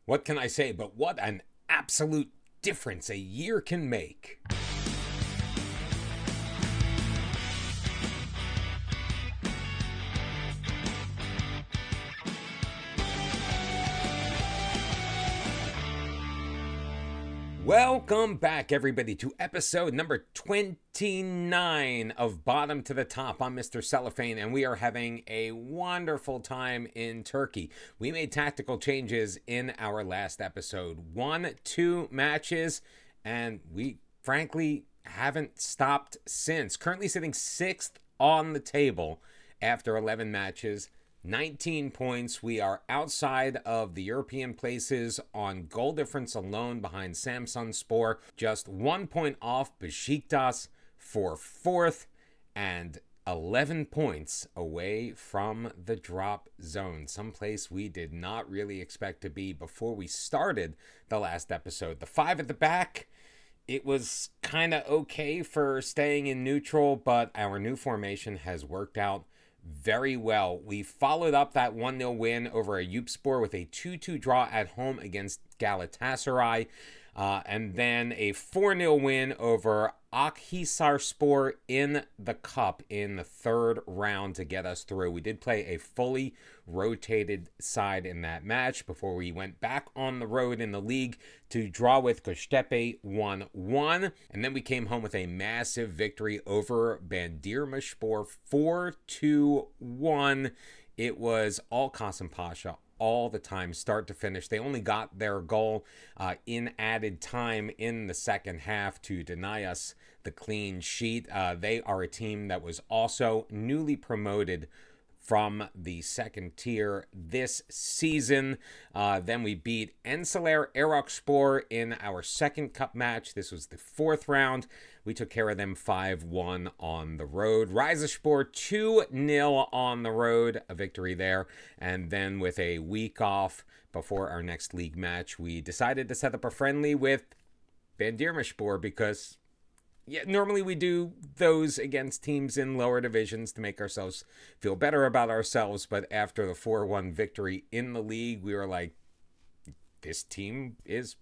What can I say? But what an absolute difference a year can make. Welcome back, everybody, to episode number 29 of Bottom to the Top. I'm Mr. Cellophane, and we are having a wonderful time in Turkey. We made tactical changes in our last episode. 1-2 matches, and we frankly haven't stopped since. Currently sitting 6th on the table after 11 matches. 19 points. We are outside of the European places on goal difference alone behind Samsunspor. Just 1 point off Besiktas for 4th and 11 points away from the drop zone. Someplace we did not really expect to be before we started the last episode. The 5 at the back, it was kind of okay for staying in neutral, but our new formation has worked out very well. We followed up that 1-0 win over Eyüpspor with a 2-2 draw at home against Galatasaray, and then a 4-0 win over Akhisarspor in the cup in the 3rd round to get us through. We did play a fully rotated side in that match before we went back on the road in the league to draw with Göztepe 1-1, and then we came home with a massive victory over Bandırmaspor 4-1. It was all Kasımpaşa all the time, start to finish. They only got their goal in added time in the second half to deny us the clean sheet. They are a team that was also newly promoted from the 2nd tier this season. Then we beat Enseler Erokspor in our 2nd cup match. This was the 4th round. We took care of them 5-1 on the road. Rizespor 2-0 on the road, a victory there. And then with a week off before our next league match, we decided to set up a friendly with Bandırmaspor because normally we do those against teams in lower divisions to make ourselves feel better about ourselves. But after the 4-1 victory in the league, we were like, this team is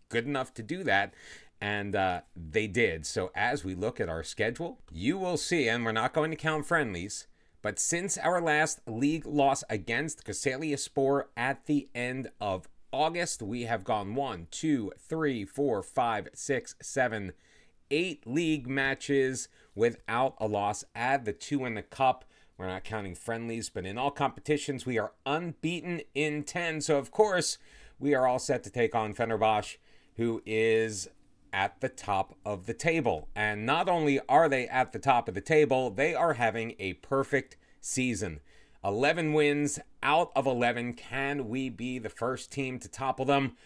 good enough to do that. And they did. So as we look at our schedule, you will see, and we're not going to count friendlies, but since our last league loss against Kayserispor at the end of August, we have gone 1, 2, 3, 4, 5, 6, 7, 8 league matches without a loss. Add the 2 in the cup. We're not counting friendlies, but in all competitions, we are unbeaten in 10. So, of course, we are all set to take on Fenerbahçe, who is at the top of the table. And not only are they at the top of the table, they are having a perfect season. 11 wins out of 11. Can we be the first team to topple them?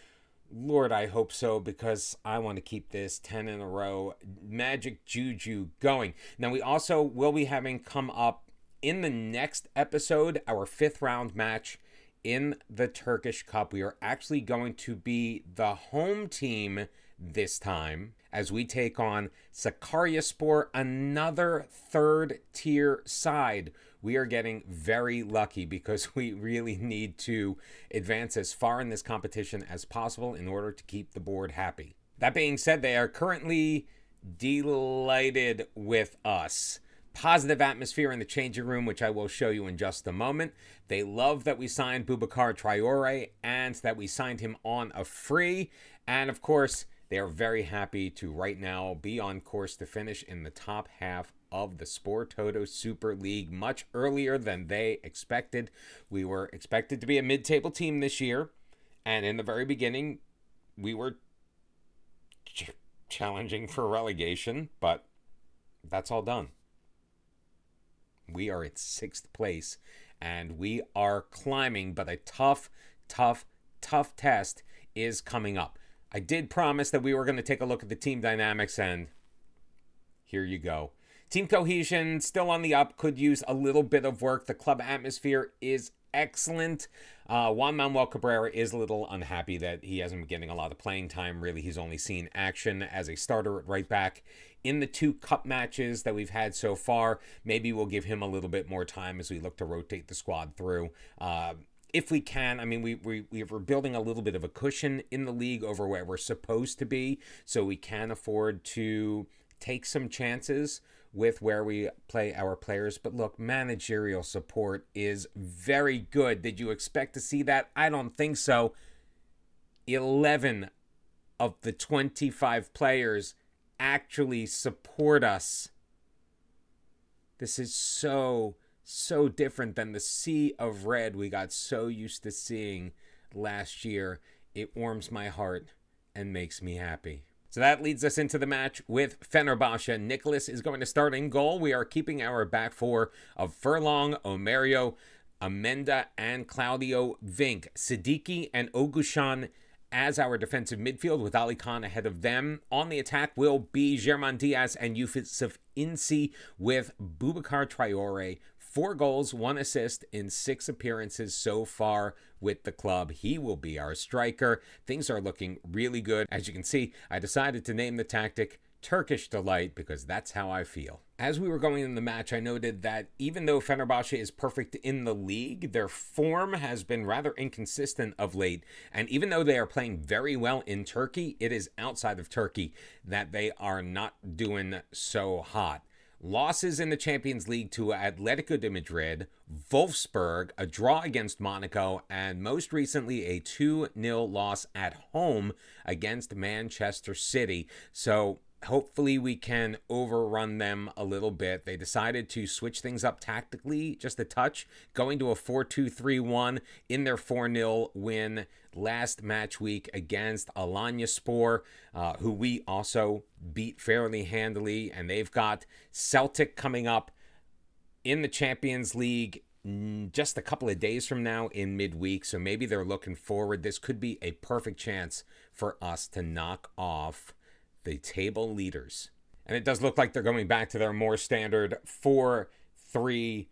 Lord, I hope so, because I want to keep this 10 in a row magic juju going. Now, we also will be having come up in the next episode our 5th round match in the Turkish Cup. We are actually going to be the home team this time as we take on Sakaryaspor, another 3rd tier side. We are getting very lucky because we really need to advance as far in this competition as possible in order to keep the board happy. That being said, they are currently delighted with us. Positive atmosphere in the changing room, which I will show you in just a moment. They love that we signed Boubacar Traore and that we signed him on a free. And of course, they are very happy to right now be on course to finish in the top half of the Sport Toto Super League much earlier than they expected. We were expected to be a mid-table team this year, and in the very beginning, we were challenging for relegation, but that's all done. We are at 6th place, and we are climbing, but a tough test is coming up. I did promise that we were going to take a look at the team dynamics, and here you go. Team cohesion still on the up, could use a little bit of work. The club atmosphere is excellent. Juan Manuel Cabrera is a little unhappy that he hasn't been getting a lot of playing time. Really, he's only seen action as a starter at right back in the 2 cup matches that we've had so far. Maybe we'll give him a little bit more time as we look to rotate the squad through. if we can. I mean, we're building a little bit of a cushion in the league over where we're supposed to be, so we can afford to take some chances with where we play our players. But look, managerial support is very good. Did you expect to see that? I don't think so. 11 of the 25 players actually support us. This is so different than the sea of red we got so used to seeing last year. It warms my heart and makes me happy. So that leads us into the match with Fenerbahce. Nicholas is going to start in goal. We are keeping our back four of Furlong, Omerio, Amenda, and Claudio Vink. Siddiqui and Ogushan as our defensive midfield, with Ali Khan ahead of them. On the attack will be German Diaz and Yusuf Insi, with Boubacar Traore. 4 goals, 1 assist in 6 appearances so far with the club. He will be our striker. Things are looking really good. As you can see, I decided to name the tactic Turkish Delight because that's how I feel. As we were going in the match, I noted that even though Fenerbahce is perfect in the league, their form has been rather inconsistent of late. And even though they are playing very well in Turkey, it is outside of Turkey that they are not doing so hot. Losses in the Champions League to Atletico de Madrid, Wolfsburg, a draw against Monaco, and most recently a 2-0 loss at home against Manchester City. So hopefully we can overrun them a little bit. They decided to switch things up tactically just a touch, going to a 4-2-3-1 in their 4-0 win last match week against Alanyaspor, who we also beat fairly handily. And they've got Celtic coming up in the Champions League just a couple of days from now in midweek. So maybe they're looking forward. This could be a perfect chance for us to knock off the table leaders. And it does look like they're going back to their more standard 4-3-3.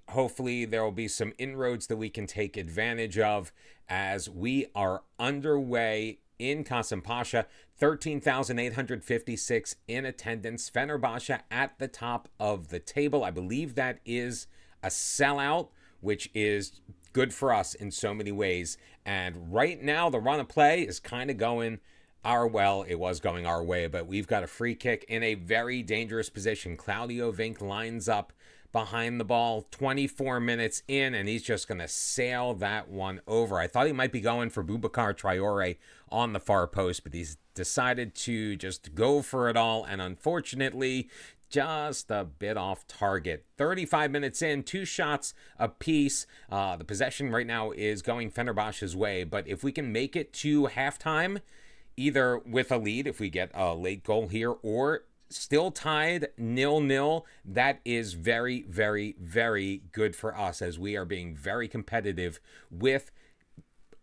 Hopefully there will be some inroads that we can take advantage of as we are underway in Kasımpaşa. 13,856 in attendance. Fenerbahce at the top of the table. I believe that is a sellout, which is good for us in so many ways. And right now the run of play is kind of going it was going our way, but we've got a free kick in a very dangerous position. Claudio Vink lines up behind the ball, 24 minutes in, and he's just going to sail that one over. I thought he might be going for Boubacar Traore on the far post, but he's decided to just go for it all, and unfortunately, just a bit off target. 35 minutes in, 2 shots apiece. The possession right now is going Fenerbahce's way, but if we can make it to halftime, either with a lead if we get a late goal here, or still tied 0-0, that is very, very, very good for us, as we are being very competitive with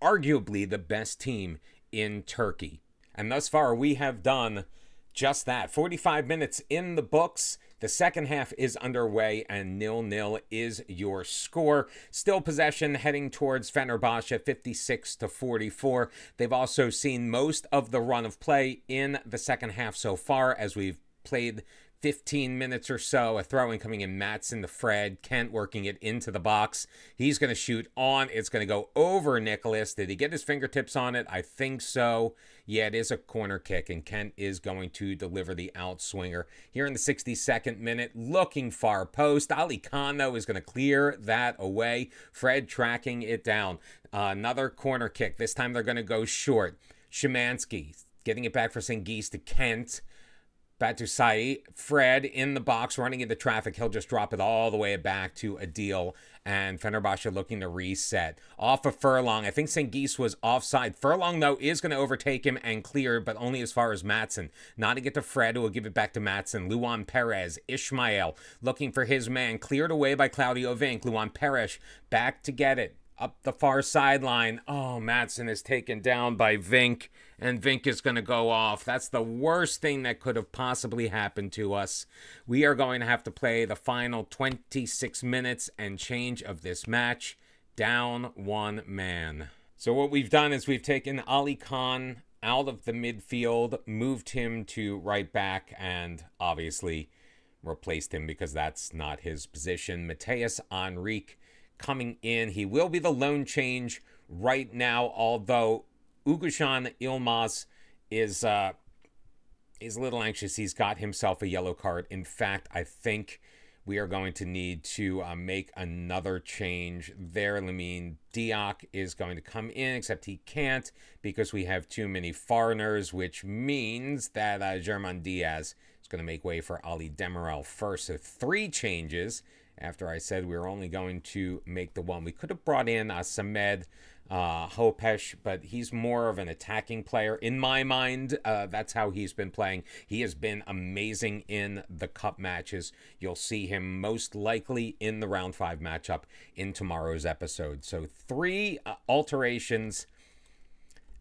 arguably the best team in Turkey. And thus far we have done just that. 45 minutes in the books. The second half is underway, and 0-0 is your score. Still possession heading towards Fenerbahce, 56-44. They've also seen most of the run of play in the second half so far, as we've played 15 minutes or so. A throw-in coming in, Maatsen to Fred. Kent working it into the box. He's going to shoot on. It's going to go over Nicholas. Did he get his fingertips on it? I think so. Yeah, it is a corner kick, and Kent is going to deliver the outswinger. Here in the 62nd minute, looking far post. Ali Khan, though, is going to clear that away. Fred tracking it down. Another corner kick. This time they're going to go short. Szymanski getting it back for Senghis to Kent. Batusai, Fred in the box, running into traffic. He'll just drop it all the way back to Adil, and Fenerbahce looking to reset. Off of Furlong. I think Senghis was offside. Furlong, though, is going to overtake him and clear, but only as far as Maatsen. Not to get to Fred, who will give it back to Maatsen. Luan Perez, Ismail, looking for his man. Cleared away by Claudio Vink. Luan Perez back to get it. Up the far sideline. Oh, Maatsen is taken down by Vink, and Vink is going to go off. That's the worst thing that could have possibly happened to us. We are going to have to play the final 26 minutes and change of this match, down 1 man. So what we've done is we've taken Ali Khan out of the midfield, moved him to right back, and obviously replaced him because that's not his position. Mateus Enrique coming in. He will be the lone change right now, although Ugushan Ilmaz is a little anxious. He's got himself a yellow card. In fact, I think we are going to need to make another change there. Lamine Diak is going to come in, except he can't because we have too many foreigners, which means that German Diaz is going to make way for Ali Demirel first. So 3 changes after I said we were only going to make the one. We could have brought in Samed Hopesh, but he's more of an attacking player in my mind. That's how he's been playing. He has been amazing in the cup matches. You'll see him most likely in the round 5 matchup in tomorrow's episode. So 3 alterations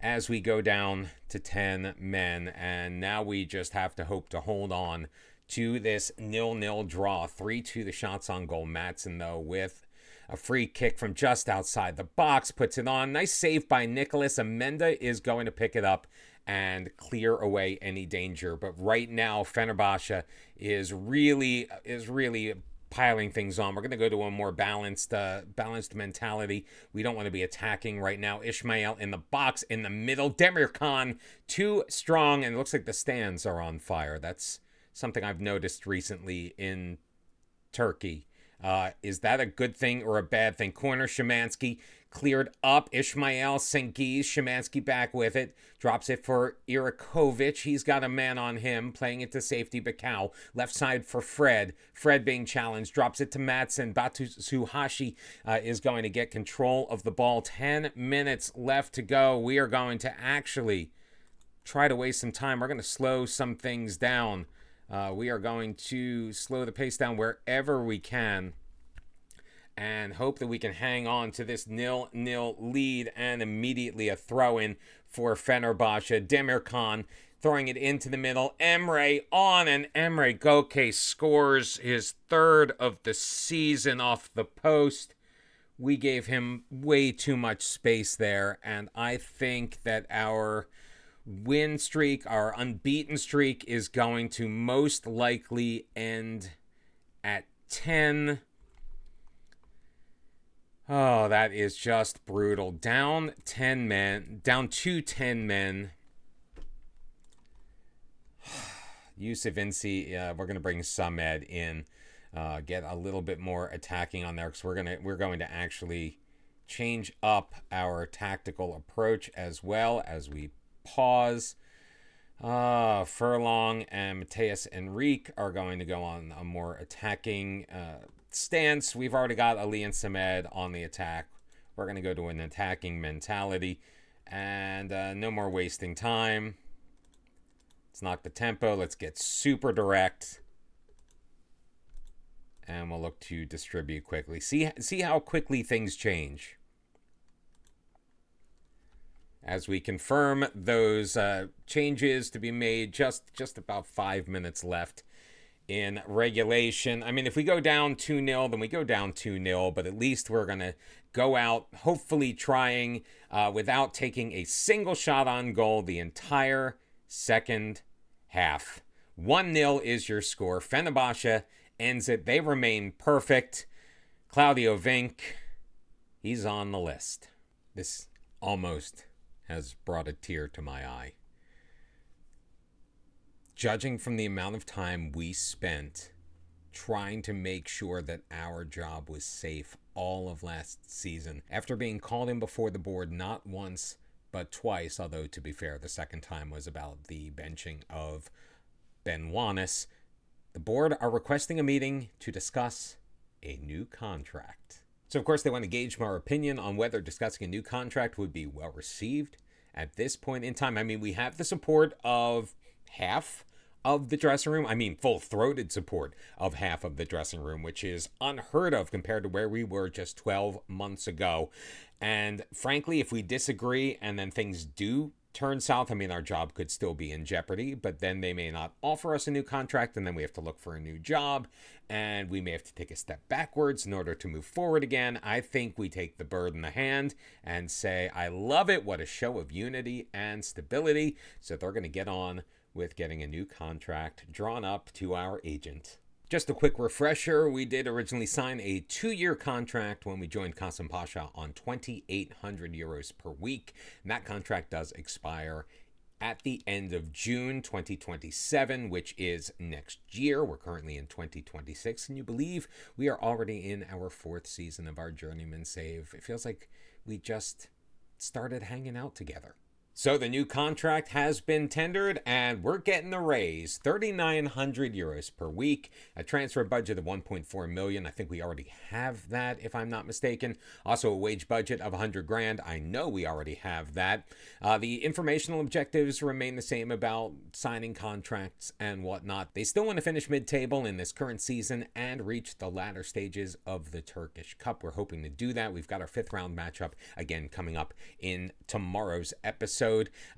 as we go down to 10 men, and now we just have to hope to hold on to this 0-0 draw. 3-2 the shots on goal. Madsen, though, with a free kick from just outside the box, puts it on. Nice save by Nicholas. Amenda is going to pick it up and clear away any danger. But right now, Fenerbahçe is really piling things on. We're going to go to a more balanced mentality. We don't want to be attacking right now. Ismail in the box in the middle. Demirkan too strong, and it looks like the stands are on fire. That's something I've noticed recently in Turkey. Is that a good thing or a bad thing? Corner, Szymanski cleared up. Ismail Sengiz, Szymanski back with it. Drops it for Irakovic. He's got a man on him, playing it to safety. Bakal, left side for Fred. Fred being challenged. Drops it to Madsen. Batu Suhashi is going to get control of the ball. 10 minutes left to go. We are going to actually try to waste some time. We're going to slow some things down. We are going to slow the pace down wherever we can and hope that we can hang on to this 0-0 lead, and immediately a throw-in for Fenerbahçe. Demirkan throwing it into the middle. Emre on, and Emre Goke scores his 3rd of the season off the post. We gave him way too much space there, and I think that our win streak, our unbeaten streak, is going to most likely end at 10. Oh, that is just brutal. Down 10 men, down to 10 men. Yusuf Insi, we're going to bring Samed in, get a little bit more attacking on there, because we're going to actually change up our tactical approach as well as we pause. Furlong and Mateus Enrique are going to go on a more attacking stance. We've already got Ali and Samed on the attack. We're going to go to an attacking mentality, and no more wasting time. Let's knock the tempo. Let's get super direct, and we'll look to distribute quickly. See how quickly things change as we confirm those changes to be made. Just about 5 minutes left in regulation. I mean, if we go down 2-0, then we go down 2-0, but at least we're going to go out, hopefully trying without taking a single shot on goal the entire second half. 1-0 is your score. Fenerbahçe ends it. They remain perfect. Claudio Vink, he's on the list. This almost has brought a tear to my eye. Judging from the amount of time we spent trying to make sure that our job was safe all of last season, after being called in before the board not once but twice, although to be fair, the second time was about the benching of Ben Wanis, the board are requesting a meeting to discuss a new contract. So, of course, they want to gauge our opinion on whether discussing a new contract would be well received at this point in time. I mean, we have the support of half of the dressing room. I mean, full-throated support of half of the dressing room, which is unheard of compared to where we were just 12 months ago. And frankly, if we disagree and then things do turn south, I mean, our job could still be in jeopardy, but then they may not offer us a new contract, and then we have to look for a new job, and we may have to take a step backwards in order to move forward again. I think we take the bird in the hand and say, I love it. What a show of unity and stability. So they're going to get on with getting a new contract drawn up to our agent. Just a quick refresher, we did originally sign a 2-year contract when we joined Kasımpaşa on 2,800 euros per week. And that contract does expire at the end of June 2027, which is next year. We're currently in 2026, and you believe we are already in our 4th season of our Journeyman save. It feels like we just started hanging out together. So the new contract has been tendered, and we're getting a raise, 3,900 euros per week, a transfer budget of 1.4 million. I think we already have that, if I'm not mistaken. Also a wage budget of 100 grand. I know we already have that. The informational objectives remain the same about signing contracts and whatnot. They still want to finish mid-table in this current season and reach the latter stages of the Turkish Cup. We're hoping to do that. We've got our 5th round matchup again coming up in tomorrow's episode.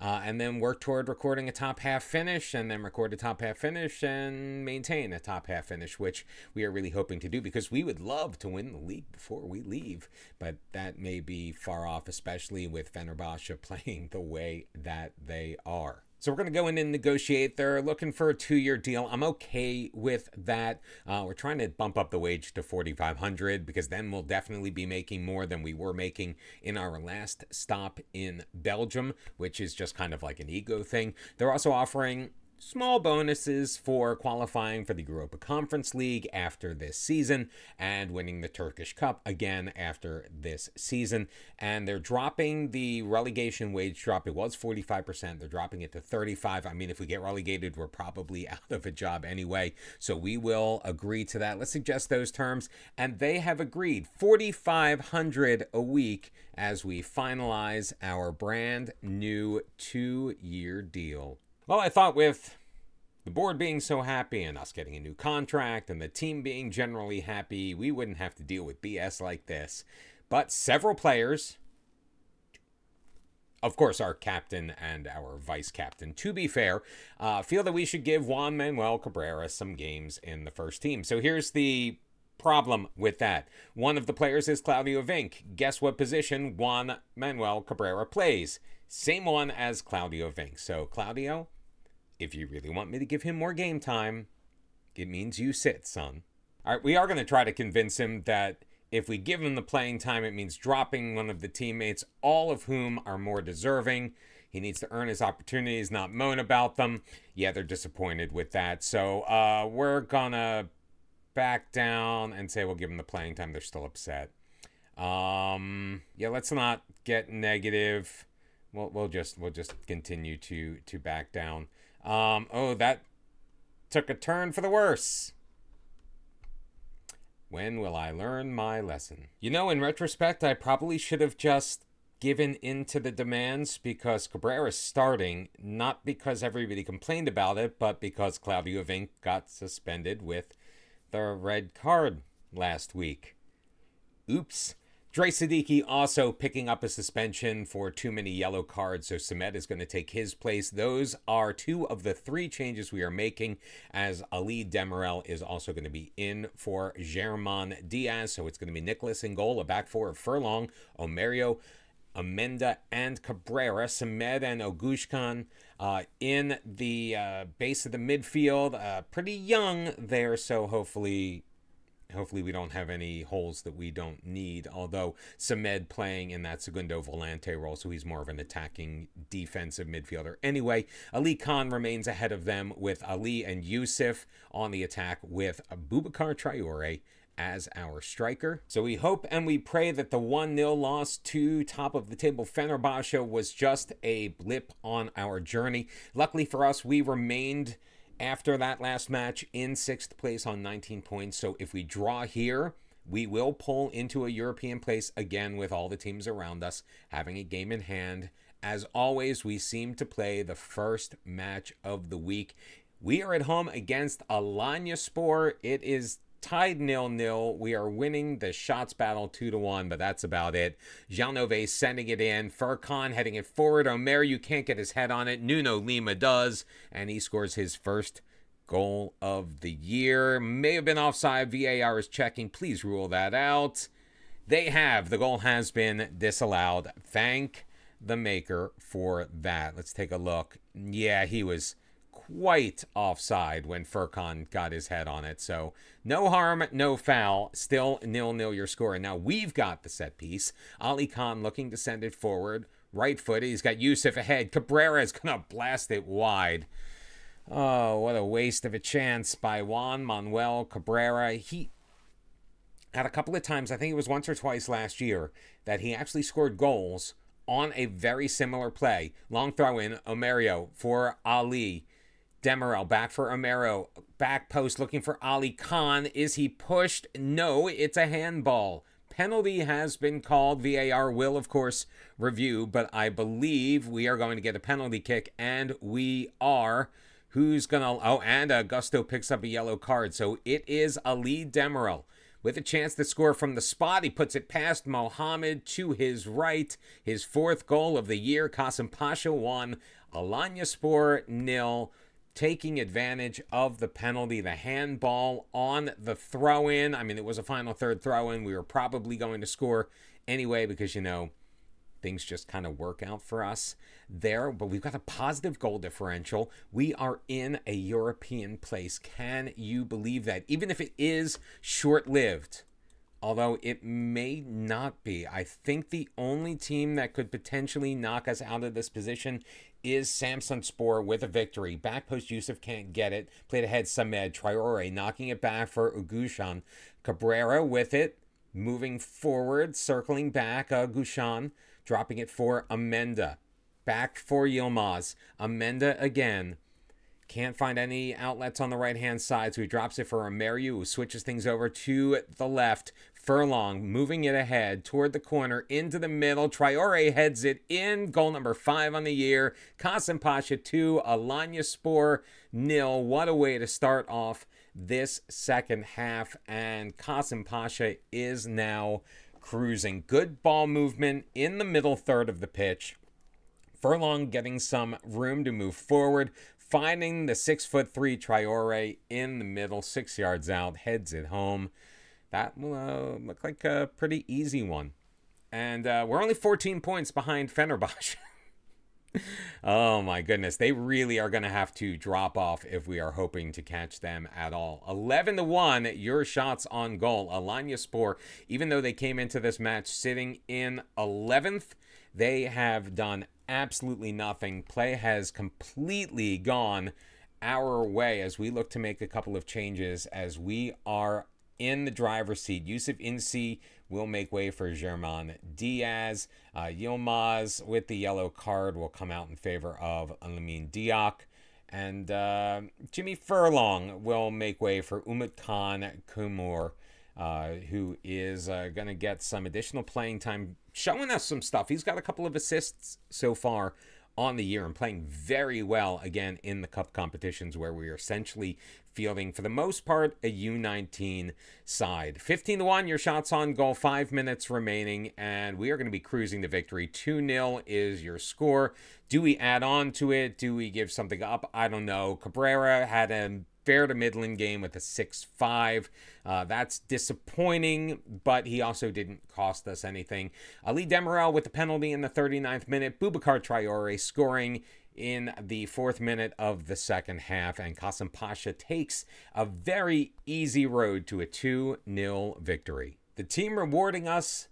And then work toward recording a top half finish, and then record a top half finish and maintain a top half finish, which we are really hoping to do because we would love to win the league before we leave, but that may be far off, especially with Fenerbahçe playing the way that they are. So we're going to go in and negotiate. They're looking for a 2-year deal. I'm okay with that. We're trying to bump up the wage to 4,500 because then we'll definitely be making more than we were making in our last stop in Belgium, which is just kind of like an ego thing. They're also offering small bonuses for qualifying for the Europa Conference League after this season and winning the Turkish Cup again after this season. And they're dropping the relegation wage drop. It was 45%. They're dropping it to 35%. I mean, if we get relegated, we're probably out of a job anyway. So we will agree to that. Let's suggest those terms. And they have agreed 4,500 a week as we finalize our brand new 2-year deal. Well, I thought with the board being so happy and us getting a new contract and the team being generally happy, we wouldn't have to deal with BS like this. But several players, of course our captain and our vice captain, to be fair, feel that we should give Juan Manuel Cabrera some games in the first team. So here's the problem with that. One of the players is Claudio Vinck. Guess what position Juan Manuel Cabrera plays? Same one as Claudio Vinck. So Claudio, if you really want me to give him more game time, it means you sit, son. All right, we are going to try to convince him that if we give him the playing time, it means dropping one of the teammates, all of whom are more deserving. He needs to earn his opportunities, not moan about them. Yeah, they're disappointed with that. So we're going to back down and say we'll give him the playing time. They're still upset. Yeah, let's not get negative. We'll just continue to back down. Oh, that took a turn for the worse. When will I learn my lesson? You know, in retrospect, I probably should have just given in to the demands because Cabrera's starting, not because everybody complained about it, but because Claudio Vinck got suspended with the red card last week. Oops. Dre Siddiqui also picking up a suspension for too many yellow cards, so Samed is going to take his place. Those are 2 of the 3 changes we are making, as Ali Demirel is also going to be in for German Diaz. So it's going to be Nicholas in goal, a back 4 of Furlong, Omerio, Amenda, and Cabrera. Samed and Ogushkan in the base of the midfield. Pretty young there, so hopefully we don't have any holes that we don't need, although Samed playing in that Segundo Volante role, so he's more of an attacking defensive midfielder. Anyway, Ali Khan remains ahead of them with Ali and Yusuf on the attack with Boubacar Traore as our striker. So we hope and we pray that the 1-0 loss to top of the table Fenerbahçe was just a blip on our journey. Luckily for us, we remained after that last match in 6th place on 19 points. So if we draw here, we will pull into a European place again with all the teams around us having a game in hand. As always, we seem to play the first match of the week. We are at home against Alanyaspor. It is tied 0-0. We are winning the shots battle 2-1, but that's about it. Jalnove sending it in. Furkan heading it forward. Omer, you can't get his head on it. Nuno Lima does, and he scores his first goal of the year. May have been offside. VAR is checking. Please rule that out. They have. The goal has been disallowed. Thank the maker for that. Let's take a look. Yeah, he was quite offside when Furkan got his head on it. So no harm, no foul. Still 0-0 your score. And now we've got the set piece. Ali Khan looking to send it forward. Right foot. He's got Yusuf ahead. Cabrera is going to blast it wide. Oh, what a waste of a chance by Juan Manuel Cabrera. He had a couple of times, I think it was once or twice last year, that he actually scored goals on a very similar play. Long throw in, Omerio for Ali. Demirel back for Omerio. Back post looking for Ali Khan. Is he pushed? No, it's a handball. Penalty has been called. VAR will, of course, review, but I believe we are going to get a penalty kick, and we are. Who's going to... Oh, and Augusto picks up a yellow card. So it is Ali Demirel with a chance to score from the spot. He puts it past Mohamed to his right. His 4th goal of the year. Kasımpaşa 1, Alanyaspor 0. Taking advantage of the penalty, the handball on the throw-in. I mean, it was a final third throw-in. We were probably going to score anyway because, you know, things just kind of work out for us there. But we've got a positive goal differential. We are in a European place. Can you believe that? Even if it is short-lived, although it may not be. I think the only team that could potentially knock us out of this position is Samsunspor with a victory. Back post Yusuf can't get it. Played ahead Samed. Traore knocking it back for Ugushan. Cabrera with it. Moving forward. Circling back. Gushan. Dropping it for Amenda. Back for Yilmaz. Amenda again. Can't find any outlets on the right-hand side, so he drops it for Omerio, who switches things over to the left. Furlong moving it ahead toward the corner, into the middle. Traore heads it in. Goal number 5 on the year. Kasımpaşa 2, Alanyaspor 0. What a way to start off this second half. And Kasımpaşa is now cruising. Good ball movement in the middle third of the pitch. Furlong getting some room to move forward. Finding the 6'3" Traore in the middle, 6 yards out, heads it home. That will look like a pretty easy one. And we're only 14 points behind Fenerbahçe. Oh my goodness, they really are going to have to drop off if we are hoping to catch them at all. 11-1, your shots on goal. Alanyaspor, even though they came into this match sitting in 11th, they have done absolutely nothing. Play has completely gone our way as we look to make a couple of changes as we are in the driver's seat. Yusuf Insi will make way for Journeyman. Diaz, Yilmaz with the yellow card will come out in favor of Lamin Diak. And Jimmy Furlong will make way for Umut Khan Kumur, who is going to get some additional playing time, showing us some stuff. He's got a couple of assists so far on the year and playing very well again in the cup competitions where we are essentially fielding, for the most part, a U19 side. 15-1, your shots on goal, 5 minutes remaining, and we are going to be cruising to victory. 2-0 is your score. Do we add on to it? Do we give something up? I don't know. Cabrera had a fair to middling game with a 6-5. That's disappointing, but he also didn't cost us anything. Ali Demirel with the penalty in the 39th minute. Boubacar Traore scoring in the 4th minute of the second half, and Kasımpaşa takes a very easy road to a 2-0 victory. The team rewarding us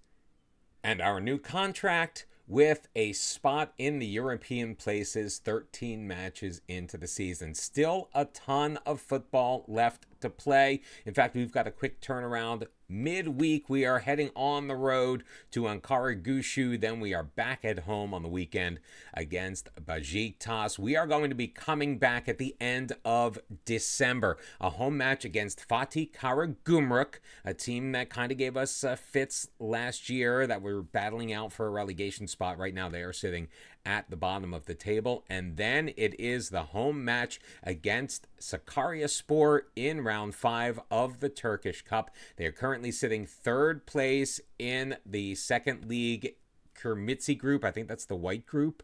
and our new contract with a spot in the European places, 13 matches into the season. Still a ton of football left to play. In fact, we've got a quick turnaround. Midweek, we are heading on the road to Ankara Gushu. Then we are back at home on the weekend against Beşiktaş. We are going to be coming back at the end of December. A home match against Fatih Karagümrük, a team that kind of gave us fits last year that were battling out for a relegation spot. Right now, they are sitting at the bottom of the table. And then it is the home match against Sakaryaspor in round 5 of the Turkish Cup. They are currently sitting 3rd place in the second league Kırmızı group. I think that's the white group.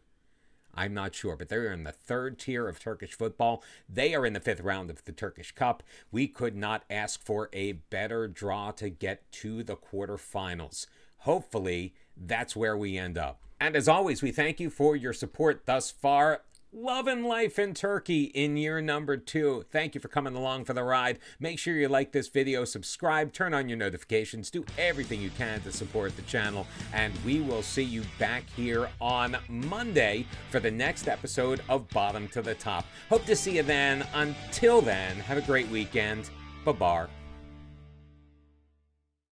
I'm not sure, but they're in the 3rd tier of Turkish football. They are in the 5th round of the Turkish Cup. We could not ask for a better draw to get to the quarterfinals. Hopefully, that's where we end up. And as always, we thank you for your support thus far. loving life in Turkey in year number 2. Thank you for coming along for the ride. Make sure you like this video, subscribe, turn on your notifications, do everything you can to support the channel, and we will see you back here on Monday for the next episode of Bottom to the Top. Hope to see you then. Until then, have a great weekend. Bye-bye.